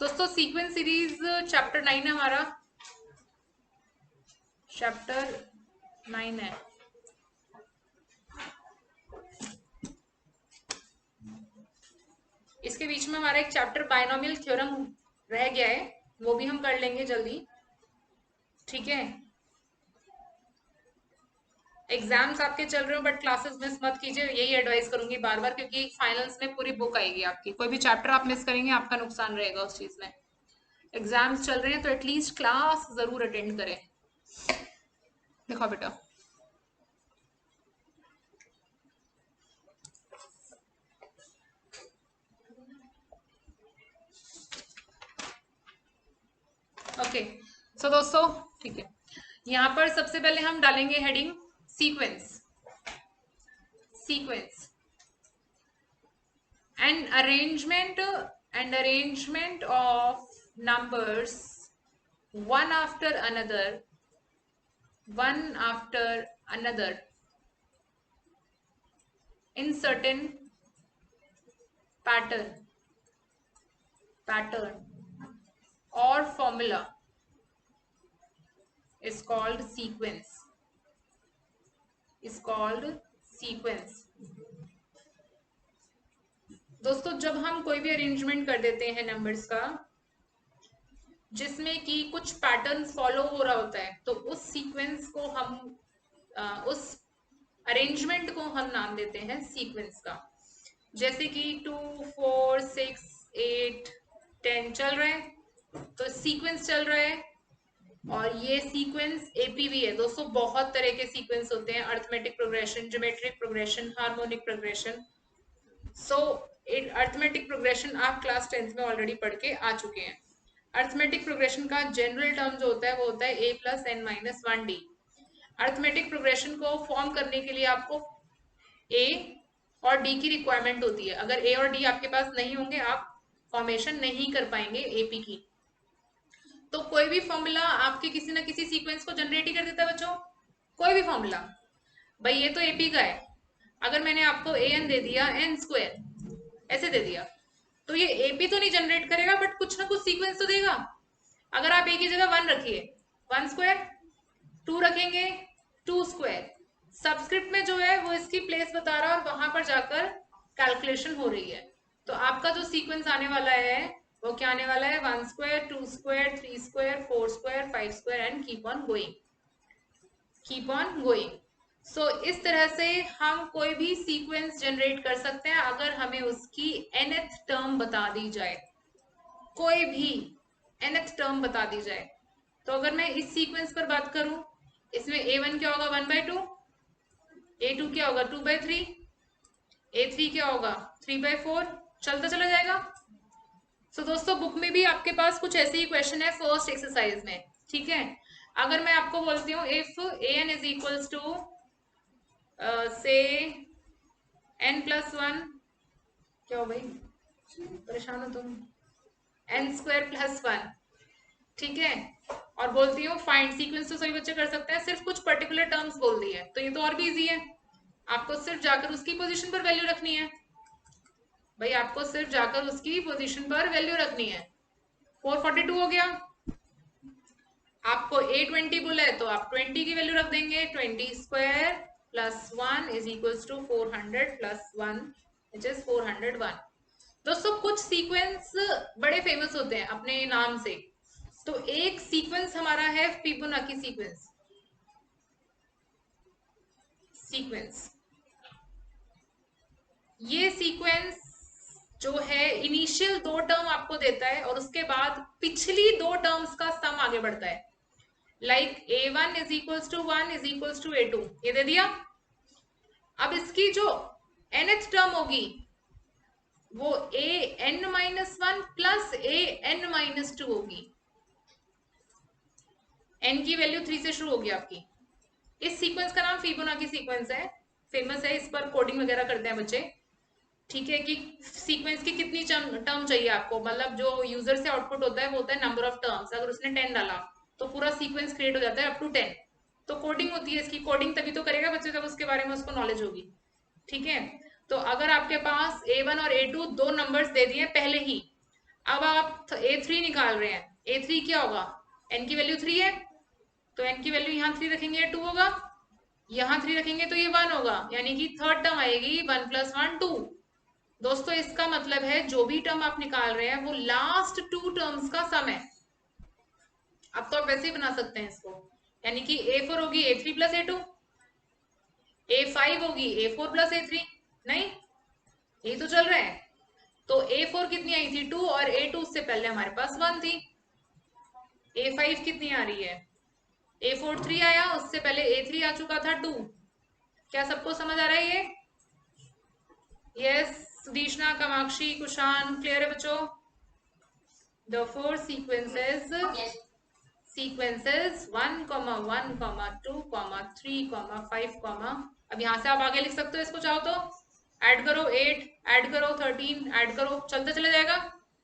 दोस्तों sequence series chapter 9 है हमारा। चैप्टर 9 है। इसके बीच में हमारा एक चैप्टर बायनोमियल थ्योरम रह गया है, वो भी हम कर लेंगे जल्दी। ठीक है, एग्जाम्स आपके चल रहे हो बट क्लासेस मिस मत कीजिए, यही एडवाइस करूंगी बार बार, क्योंकि फाइनल्स में पूरी बुक आएगी आपकी। कोई भी चैप्टर आप मिस करेंगे आपका नुकसान रहेगा उस चीज में। एग्जाम्स चल रहे हैं तो एटलीस्ट क्लास जरूर अटेंड करें। देखो बेटा, ओके। सो दोस्तों ठीक है, यहाँ पर सबसे पहले हम डालेंगे heading sequence. Sequence and arrangement of numbers one after another in certain pattern or formula is called sequence. दोस्तों जब हम कोई भी अरेंजमेंट कर देते हैं नंबर्स का जिसमें कि कुछ पैटर्न फॉलो हो रहा होता है, तो उस सीक्वेंस को हम उस अरेंजमेंट को हम नाम देते हैं सीक्वेंस का। जैसे कि 2 4 6 8 10 चल रहा है तो सीक्वेंस चल रहा है, और ये सीक्वेंस एपीवी है। दोस्तों बहुत तरह के सीक्वेंस होते हैं, arithmetic progression, geometric progression, harmonic progression. So arithmetic progression आप क्लास 10th में ऑलरेडी पढ़ के आ चुके हैं। अर्थमेटिक प्रोग्रेशन का जनरल टर्म जो होता है वो होता है a + n - 1d। Arithmetic progression को फॉर्म करने के लिए आपको a और d की रिक्वायरमेंट होती है। अगर a और d आपके पास नहीं होंगे आप फॉर्मेशन नहीं कर पाएंगे एपी की। तो कोई भी फॉर्मूला आपके किसी ना किसी सीक्वेंस को जनरेट ही कर देता है बच्चों। कोई भी फॉर्मूला, भाई ये तो एपी का है, अगर मैंने आपको an दे दिया n² ऐसे दे दिया तो ये एपी तो नहीं जनरेट करेगा बट कुछ ना कुछ सीक्वेंस तो देगा। अगर आप a की जगह 1 रखिए 1², 2 रखेंगे 2², सबस्क्रिप्ट में जो है वो इसकी प्लेस बता रहा है और वहां पर जाकर कैलकुलेशन हो रही है। तो आपका जो सीक्वेंस आने वाला है वो क्या आने वाला है, 1², 2², 3², 4² 5² एंड कीप ऑन गोइंग। सो इस तरह से हम कोई भी सीक्वेंस जनरेट कर सकते हैं अगर हमें उसकी nth टर्म बता दी जाए। कोई भी nth टर्म बता दी जाए। तो अगर मैं इस सीक्वेंस पर बात करूं, इसमें a1 क्या होगा 1/2, a2 क्या होगा 2/3, a3 क्या होगा 3/4, चलता चला जाएगा। सो दोस्तों बुक में भी आपके पास कुछ ऐसे ही क्वेश्चन है फर्स्ट एक्सरसाइज में। ठीक है, अगर मैं आपको बोलती हूँ if an is equals to से n+1, क्या हो भाई परेशान हो तुम, n² + 1, ठीक है, और बोलती हूँ फाइंड सीक्वेंस, तो सभी बच्चे कर सकते हैं, सिर्फ कुछ पर्टिकुलर टर्म्स बोल दी है तो ये तो और भी इजी है। आपको सिर्फ जाकर उसकी पोजीशन पर वैल्यू रखनी है, भाई आपको सिर्फ जाकर उसकी पोजीशन पर वैल्यू रखनी है। 442 हो गया, आपको a20 बोला है तो आप 20 की वैल्यू रख देंगे, 20² + 1 is equals to 400 + 1 which is 401। दोस्तों कुछ सीक्वेंस बड़े फेमस होते हैं अपने नाम से, तो एक सीक्वेंस हमारा है फिबोनाची सीक्वेंस। ये सीक्वेंस जो है इनिशियल 2 टर्म आपको देता है और उसके बाद पिछली 2 टर्म्स का सम आगे बढ़ता है। Like a1 is equals to 1 is equals to a2, ये दे दिया। अब इसकी जो nth टर्म होगी वो an-1 प्लस an-2 होगी। n की वैल्यू 3 से शुरू होगी आपकी। इस सीक्वेंस का नाम फिबोनाची सीक्वेंस है, फेमस है, इस पर कोडिंग वगैरह करते हैं बच्चे। ठीक है, कि सीक्वेंस की कितनी टर्म चाहिए आपको, मतलब जो यूजर से आउटपुट होता है वो होता है नंबर ऑफ टर्म्स। अगर उसने 10 डाला तो पूरा सीक्वेंस क्रिएट हो जाता है अप टू 10। तो कोडिंग होती है इसकी, कोडिंग तभी तो करेगा बच्चे जब उसके बारे में उसको नॉलेज होगी। ठीक है, तो अगर आपके पास a1 और a2 दो नंबर्स दे दिए पहले ही, अब आप A3 निकाल रहे हैं, A3 क्या होगा, n की वैल्यू 3 है, तो n की वैल्यू यहाँ 3 रखेंगे 2 होगा, यहाँ 3 रखेंगे तो ये 1 होगा, यानी कि थर्ड टर्म आएगी 1 + 1 2। दोस्तों इसका मतलब है जो भी टर्म आप निकाल रहे हैं वो लास्ट 2 टर्म्स का सम है। अब तो आप वैसे ही बना सकते हैं इसको, यानी कि A4 होगी A3 + A2, A5 होगी A4 + A3, नहीं यही तो चल रहा है। तो A4 कितनी आई थी 2, और A2 उससे पहले हमारे पास 1 थी। A5 कितनी आ रही है, A4 3 आया, उससे पहले A3 आ चुका था 2। क्या सबको समझ आ रहा है ये? यस, सुदीशना, कामाक्षी, कुशान, क्लियर है बच्चों? द फोर सीक्वेंसेस 1, 1, 2, 3, 5, अब यहां से आप आगे लिख सकते हो इसको चाहो तो। ऐड करो 8, ऐड करो 13, ऐड करो, चलते चले जाएगा।